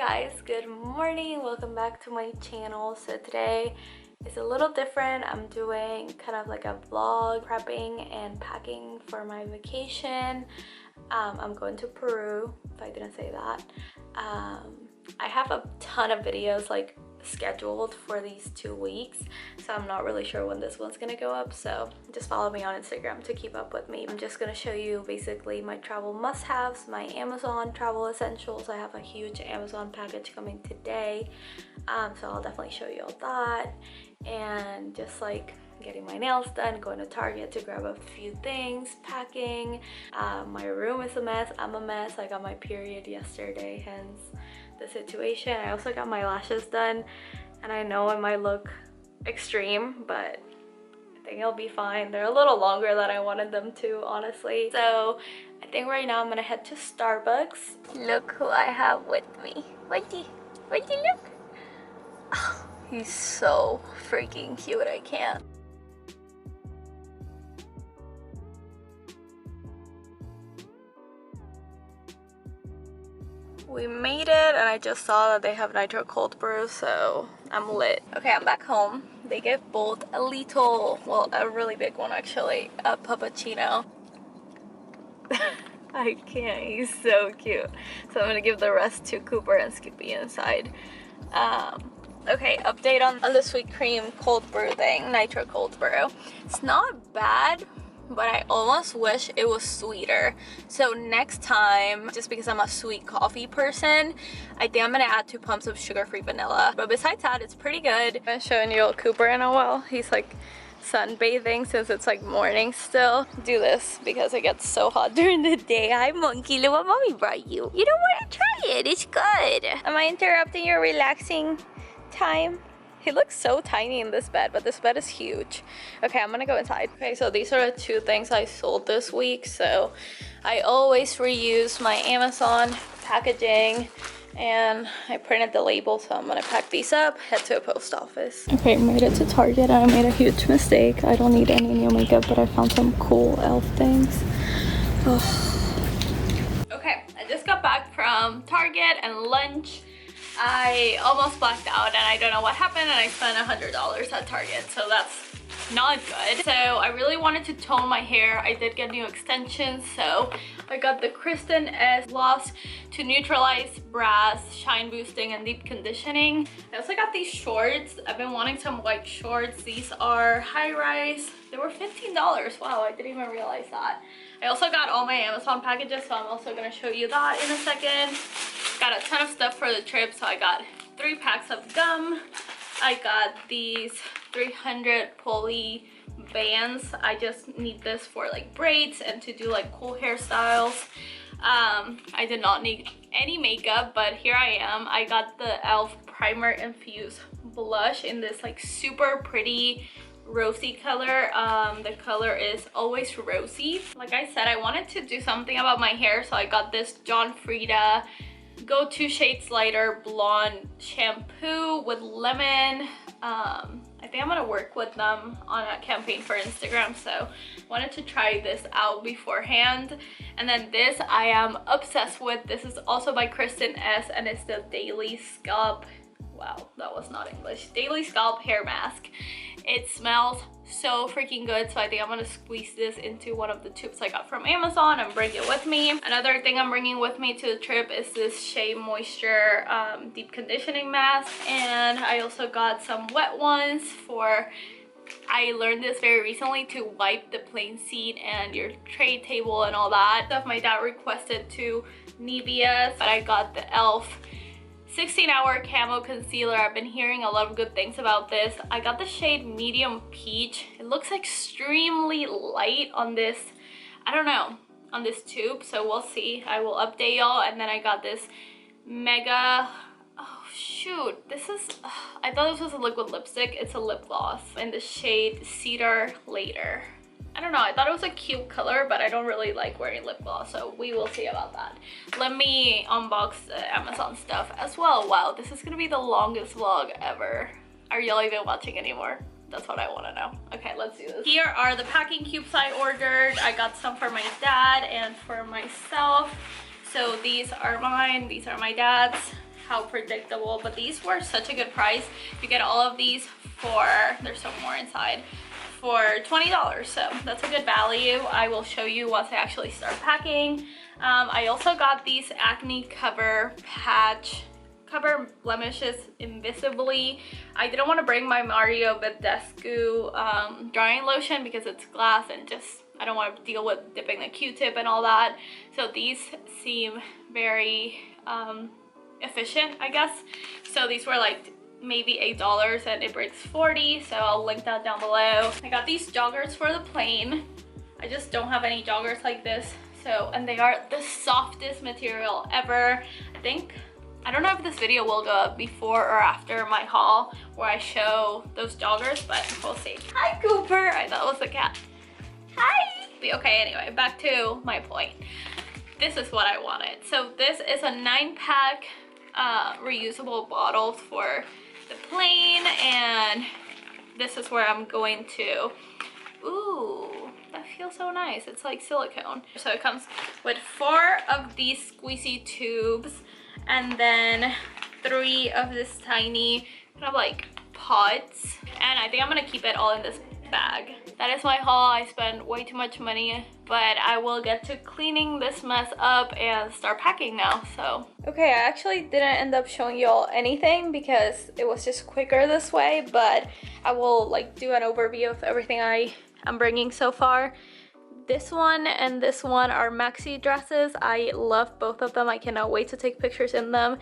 guys, good morning. Welcome back to my channel. So today is a little different. I'm doing kind of like a vlog, prepping and packing for my vacation. I'm going to Peru, if I didn't say that. I have a ton of videos like scheduled for these 2 weeks, so I'm not really sure when this one's gonna go up, so just follow me on Instagram to keep up with me. I'm just gonna show you basically my travel must-haves, my Amazon travel essentials. I have a huge Amazon package coming today, so I'll definitely show you all that, and just like getting my nails done, going to Target to grab a few things, packing. My room is a mess. I'm a mess. I got my period yesterday, hence the situation. I also got my lashes done, and I know it might look extreme, but I think it'll be fine. They're a little longer than I wanted them to, honestly. So I think right now I'm gonna head to Starbucks. Look who I have with me. Whitey, look. Oh, he's so freaking cute. I can't. We made it, and I just saw that they have nitro cold brew, so I'm lit. Okay, I'm back home. They give both a little, well, a really big one actually, a puppuccino. I can't, he's so cute. So I'm gonna give the rest to Cooper and Skippy inside. Okay, update on the sweet cream cold brew thing, nitro cold brew. It's not bad, but I almost wish it was sweeter. So next time, just because I'm a sweet coffee person, I think I'm gonna add 2 pumps of sugar-free vanilla. But besides that, it's pretty good. I'm showing you Cooper in a while. He's like sunbathing since it's like morning still. Do this because it gets so hot during the day. Hi monkey, look what mommy brought you. You don't want to try it, it's good. Am I interrupting your relaxing time? He looks so tiny in this bed, but this bed is huge. Okay, I'm gonna go inside. Okay, so these are the 2 things I sold this week. So I always reuse my Amazon packaging, and I printed the label, so I'm gonna pack these up, head to a post office. Okay, made it to Target. I made a huge mistake. I don't need any new makeup, but I found some cool elf things. Oh. Okay, I just got back from Target and lunch. I almost blacked out and I don't know what happened, and I spent $100 at Target, so that's not good. So I really wanted to tone my hair. I did get new extensions, so I got the Kristen S gloss to neutralize brass, shine boosting, and deep conditioning. I also got these shorts. I've been wanting some white shorts. These are high-rise. They were $15. Wow, I didn't even realize that. I also got all my Amazon packages, so I'm also gonna show you that in a second. Got a ton of stuff for the trip, so I got 3 packs of gum. I got these 300 poly bands. I just need this for like braids and to do like cool hairstyles. I did not need any makeup, but here I am. I got the e.l.f. primer infused blush in this like super pretty rosy color. The color is Always Rosy. Like I said, I wanted to do something about my hair, so I got this John Frieda Go 2 Shades Lighter Blonde shampoo with lemon. I think I'm gonna work with them on a campaign for Instagram, so wanted to try this out beforehand. And then this I am obsessed with. This is also by Kristen S, and it's the Daily Scalp, wow, that was not English, Daily Scalp Hair Mask. It smells so freaking good, so I think I'm gonna squeeze this into one of the tubes I got from Amazon and bring it with me. Another thing I'm bringing with me to the trip is this Shea Moisture deep conditioning mask, and I also got some wet ones for, I learned this very recently, to wipe the plane seat and your tray table and all that stuff. My dad requested 2 Niveas, but I got the e.l.f. 16-hour camo concealer. I've been hearing a lot of good things about this. I got the shade Medium Peach. It looks extremely light on this, I don't know, on this tube, so we'll see. I will update y'all. And then I got this Mega, oh shoot, this is, I thought this was a liquid lipstick. It's a lip gloss in the shade Cedar Later. I don't know, I thought it was a cute color, but I don't really like wearing lip gloss, so we will see about that. Let me unbox the Amazon stuff as well. Wow, this is gonna be the longest vlog ever. Are y'all even watching anymore? That's what I want to know. Okay, let's do this. Here are the packing cubes I ordered. I got some for my dad and for myself. So these are mine, these are my dad's. how predictable, but these were such a good price. You get all of these for, there's some more inside, for $20, so that's a good value. I will show you once I actually start packing. I also got these acne cover blemishes invisibly. I didn't want to bring my Mario Badescu drying lotion because it's glass and just I don't want to deal with dipping the Q-tip and all that. So these seem very efficient, I guess. So these were like maybe $8 and it breaks 40, so I'll link that down below. I got these joggers for the plane. I just don't have any joggers like this. So, and they are the softest material ever. I don't know if this video will go up before or after my haul where I show those joggers, but we'll see. Hi, Cooper. I thought it was a cat. Hi. Okay, anyway, back to my point. This is what I wanted. So this is a 9-pack reusable bottles for the plane, and this is where I'm going to. Ooh, that feels so nice. It's like silicone. So it comes with 4 of these squeezy tubes and then 3 of this tiny kind of like pods, and I think I'm gonna keep it all in this bag. That is my haul. I spent way too much money, but I will get to cleaning this mess up and start packing now. So okay, I actually didn't end up showing y'all anything because it was just quicker this way, but I will like do an overview of everything I am bringing so far. This one and this one are maxi dresses. I love both of them. I cannot wait to take pictures in them.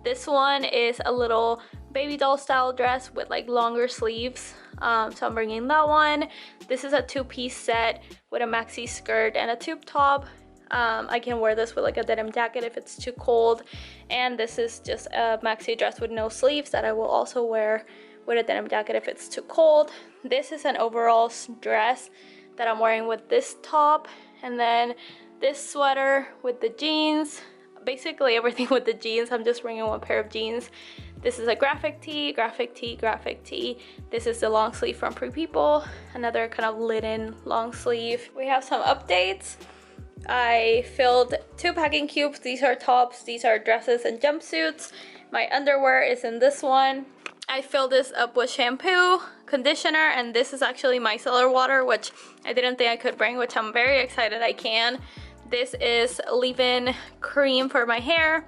This one is a little baby doll style dress with like longer sleeves. So I'm bringing that one. This is a 2-piece set with a maxi skirt and a tube top. I can wear this with like a denim jacket if it's too cold. And this is just a maxi dress with no sleeves that I will also wear with a denim jacket if it's too cold. This is an overall dress that I'm wearing with this top, and then this sweater with the jeans. Basically everything with the jeans. I'm just bringing one pair of jeans. This is a graphic tee, graphic tee, graphic tee. This is the long sleeve from Free People, another kind of linen long sleeve. We have some updates. I filled 2 packing cubes. These are tops, these are dresses and jumpsuits. My underwear is in this one. I filled this up with shampoo, conditioner, and this is actually micellar water, which I didn't think I could bring, which I'm very excited I can. This is leave-in cream for my hair,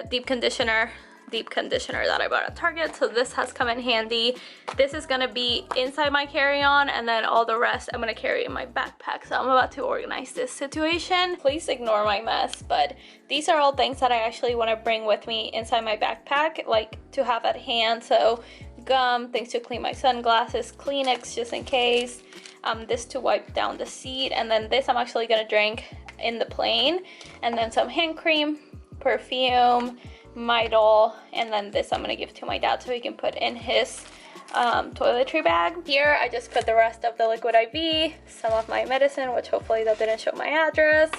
deep conditioner that I bought at Target, so this has come in handy. This is gonna be inside my carry-on, and then all the rest I'm gonna carry in my backpack, so I'm about to organize this situation. Please ignore my mess, but these are all things that I actually want to bring with me inside my backpack, like to have at hand. So gum, things to clean my sunglasses, Kleenex just in case, this to wipe down the seat, and then this I'm actually gonna drink in the plane, and then some hand cream, perfume, Midol, and then this I'm gonna give to my dad so he can put in his toiletry bag. Here I just put the rest of the liquid IV, some of my medicine, which hopefully that didn't show my address,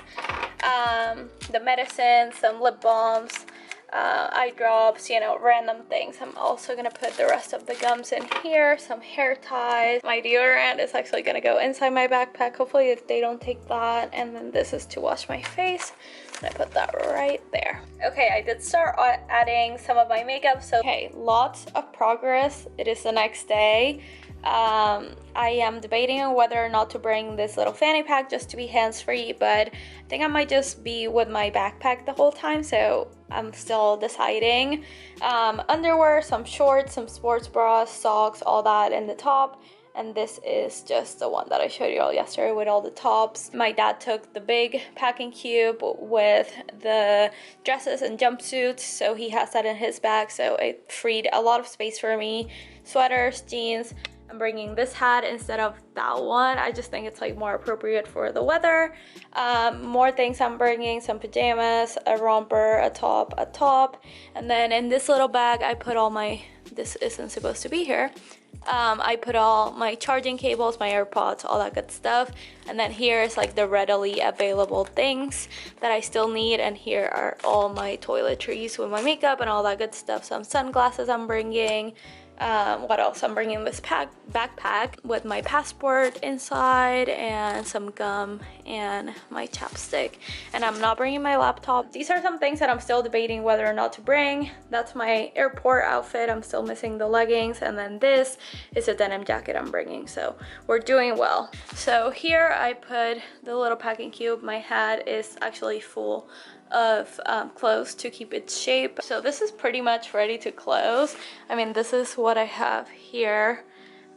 the medicine, some lip balms, eye drops, you know, random things. I'm also gonna put the rest of the gums in here, some hair ties. My deodorant is actually gonna go inside my backpack, hopefully if they don't take that, and then this is to wash my face. I put that right there. Okay, I did start adding some of my makeup, so okay, lots of progress. It is the next day. I am debating on whether or not to bring this little fanny pack just to be hands-free, but I think I might just be with my backpack the whole time, so I'm still deciding. Underwear, some shorts, some sports bras, socks, all that in the top. And this is just the one that I showed you all yesterday with all the tops. My dad took the big packing cube with the dresses and jumpsuits, so he has that in his bag, so it freed a lot of space for me. Sweaters, jeans. I'm bringing this hat instead of that one. I just think it's like more appropriate for the weather. More things I'm bringing, some pajamas, a romper, a top. And then in this little bag, I put all my, this isn't supposed to be here. I put all my charging cables, my AirPods, all that good stuff. And then here is like the readily available things that I still need. And here are all my toiletries with my makeup and all that good stuff. Some sunglasses I'm bringing, What else? I'm bringing this backpack with my passport inside and some gum and my chapstick, and I'm not bringing my laptop. These are some things that I'm still debating whether or not to bring. That's my airport outfit. I'm still missing the leggings, and then this is a denim jacket I'm bringing, so we're doing well. So here I put the little packing cube. My hat is actually full of clothes to keep its shape, so this is pretty much ready to close. I mean, this is what I have here,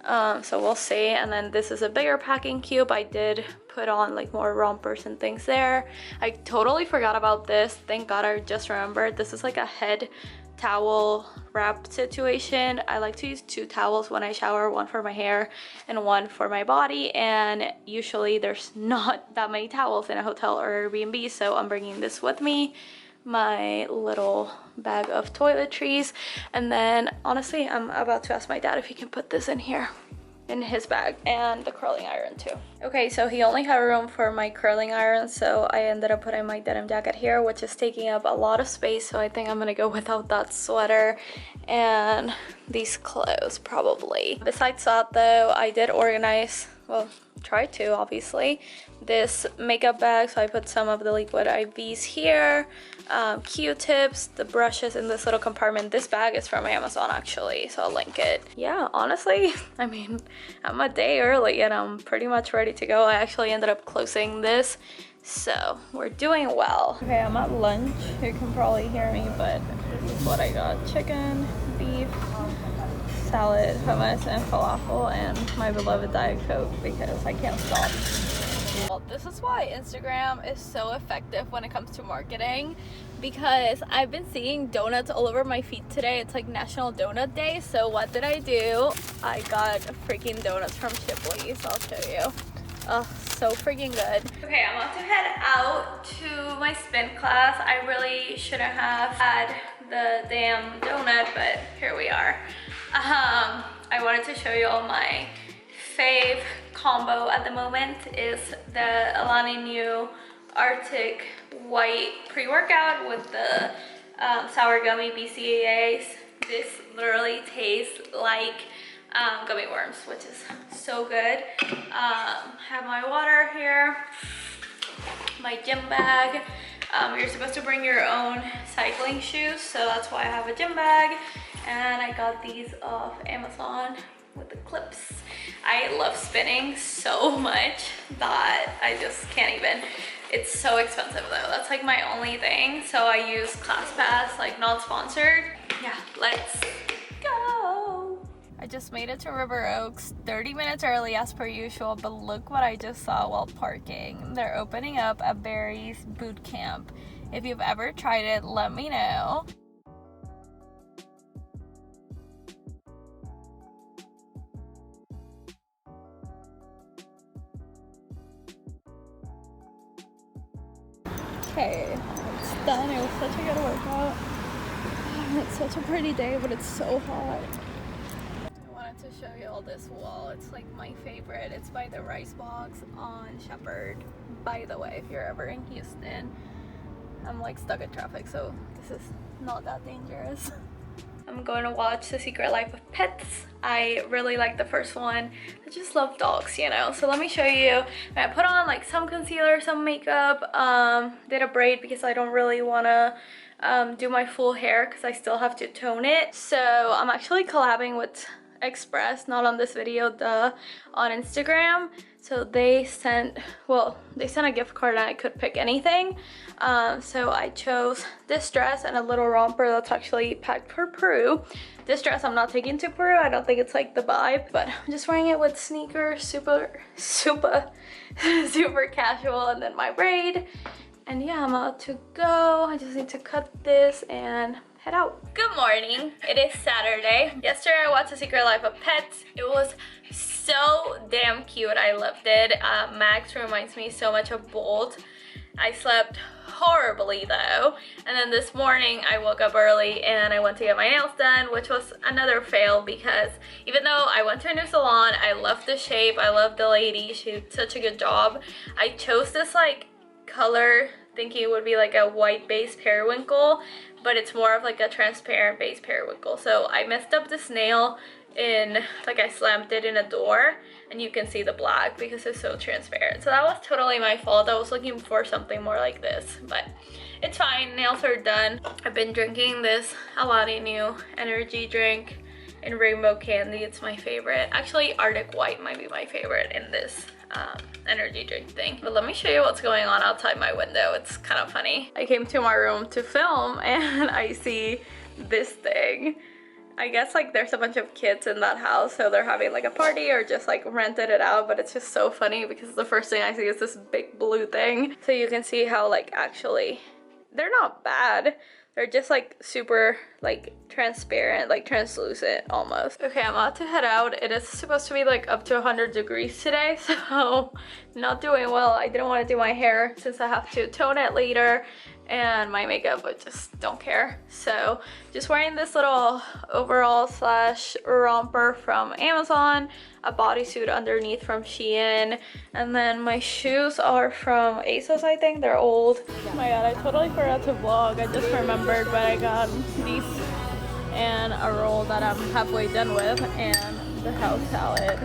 so we'll see. And then this is a bigger packing cube. I did put on like more rompers and things there. I totally forgot about this. Thank God I just remembered. This is like a head towel wrap situation. I like to use 2 towels when I shower, one for my hair and one for my body, and usually there's not that many towels in a hotel or Airbnb, so I'm bringing this with me, my little bag of toiletries. And then honestly, I'm about to ask my dad if he can put this in here in his bag, and the curling iron too. Okay, so he only had room for my curling iron, so I ended up putting my denim jacket here, which is taking up a lot of space, so I think I'm gonna go without that sweater and these clothes probably. Besides that though, I did organize, well, try to obviously, this makeup bag. So I put some of the liquid IVs here, Q-tips, the brushes in this little compartment. This bag is from Amazon actually, so I'll link it. Yeah, honestly, I mean, I'm a day early and I'm pretty much ready to go. I actually ended up closing this, so we're doing well. Okay, I'm at lunch. You can probably hear me, but this is what I got. Chicken, beef, salad, hummus, and falafel, and my beloved Diet Coke because I can't stop. Well, this is why Instagram is so effective when it comes to marketing, because I've been seeing donuts all over my feed today. It's like National Donut Day, so what did I do? I got freaking donuts from Shipley's. I'll show you. Oh, so freaking good. Okay, I'm about to head out to my spin class. I really shouldn't have had the damn donut, but here we are. I wanted to show you all my fave combo at the moment is the Alani Nu Arctic White pre-workout with the sour gummy BCAAs. This literally tastes like gummy worms, which is so good. Have my water here, my gym bag. You're supposed to bring your own cycling shoes, so that's why I have a gym bag. And I got these off Amazon with the clips. I love spinning so much that I just can't even. It's so expensive though. That's like my only thing. So I use ClassPass, like not sponsored. Yeah, let's go. I just made it to River Oaks 30 minutes early as per usual, but look what I just saw while parking. They're opening up a Barry's boot camp. If you've ever tried it, let me know. Okay, it's done. It was such a good workout. It's such a pretty day, but it's so hot. I wanted to show you all this wall. It's like my favorite. It's by the Rice Box on Shepherd. By the way, if you're ever in Houston, I'm like stuck in traffic, so this is not that dangerous. I'm going to watch The Secret Life of Pets. I really like the first one. I just love dogs, you know. So let me show you. I put on like some concealer, some makeup, did a braid because I don't really want to do my full hair because I still have to tone it. So I'm actually collabing with Express, not on this video, on Instagram. So they sent a gift card and I could pick anything. So I chose this dress and a little romper that's actually packed for Peru. This dress I'm not taking to Peru. I don't think it's like the vibe, but I'm just wearing it with sneakers, super casual, and then my braid. And yeah, I'm about to go. I just need to cut this and head out. Good morning. It is Saturday. Yesterday I watched The Secret Life of Pets. It was so damn cute. I loved it. Max reminds me so much of Bolt. I slept horribly though, and then this morning I woke up early and I went to get my nails done, which was another fail because even though I went to a new salon, I loved the shape, I loved the lady, she did such a good job. I chose this like color thinking it would be like a white base periwinkle. but it's more of like a transparent base periwinkle. So I messed up this nail in, like I slammed it in a door, and you can see the black because it's so transparent. So that was totally my fault. I was looking for something more like this, but it's fine. Nails are done. I've been drinking this Alani Nu energy drink in rainbow candy. It's my favorite. Actually, Arctic White might be my favorite in this energy drink thing. But let me show you what's going on outside my window. It's kind of funny. I came to my room to film and I see this thing. I guess like there's a bunch of kids in that house, so they're having like a party or just like rented it out, but it's just so funny because the first thing I see is this big blue thing. So you can see how like actually they're not bad. They're just like super like transparent, like translucent almost. Okay, I'm about to head out. It is supposed to be like up to 100 degrees today, so not doing well. I didn't want to do my hair since I have to tone it later, and my makeup, I just don't care. So just wearing this little overall slash romper from Amazon, a bodysuit underneath from Shein, and then my shoes are from ASOS, I think. They're old. Oh my god, I totally forgot to vlog. I just remembered, but I got these and a roll that I'm halfway done with, and the house salad.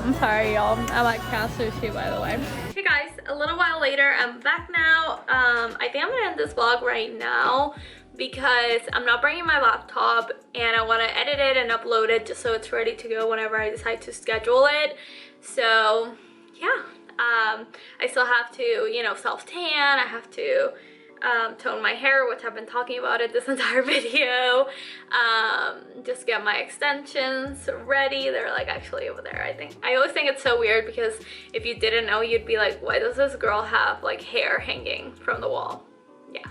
I'm sorry, y'all. I'm at Cat Sushi, by the way. Hey guys, a little while later, I'm back now. I think I'm gonna end this vlog right now because I'm not bringing my laptop and I want to edit it and upload it just so it's ready to go whenever I decide to schedule it. So yeah, I still have to, you know, self-tan. I have to tone my hair, which I've been talking about it this entire video. Just get my extensions ready. They're like actually over there, I think. I always think it's so weird because if you didn't know, you'd be like, why does this girl have like hair hanging from the wall? Yeah.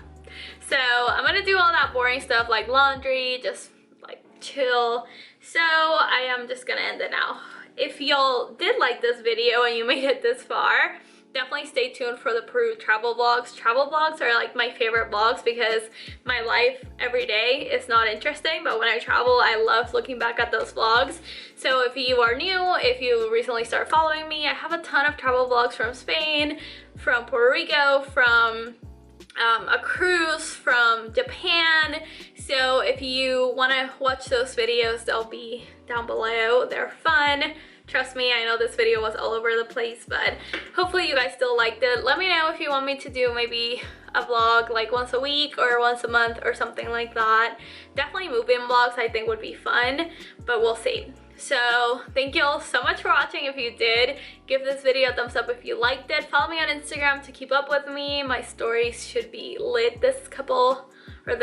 So I'm gonna do all that boring stuff like laundry, just like chill. So I am just gonna end it now. If y'all did like this video and you made it this far, definitely stay tuned for the Peru travel vlogs. Travel vlogs are like my favorite vlogs because my life every day is not interesting, but when I travel, I love looking back at those vlogs. So if you are new, if you recently started following me, I have a ton of travel vlogs from Spain, from Puerto Rico, from a cruise, from Japan. So if you want to watch those videos, they'll be down below. They're fun. Trust me, I know this video was all over the place, but hopefully you guys still liked it. Let me know if you want me to do maybe a vlog like once a week or once a month or something like that. Definitely move-in vlogs I think would be fun, but we'll see. So thank you all so much for watching. If you did, give this video a thumbs up if you liked it. Follow me on Instagram to keep up with me. My stories should be lit the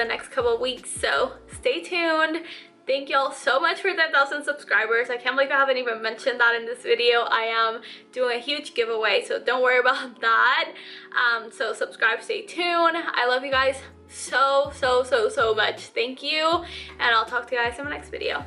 next couple of weeks, so stay tuned. Thank y'all so much for 10,000 subscribers. I can't believe I haven't even mentioned that in this video. I am doing a huge giveaway, so don't worry about that. So subscribe, stay tuned. I love you guys so much. Thank you, and I'll talk to you guys in my next video.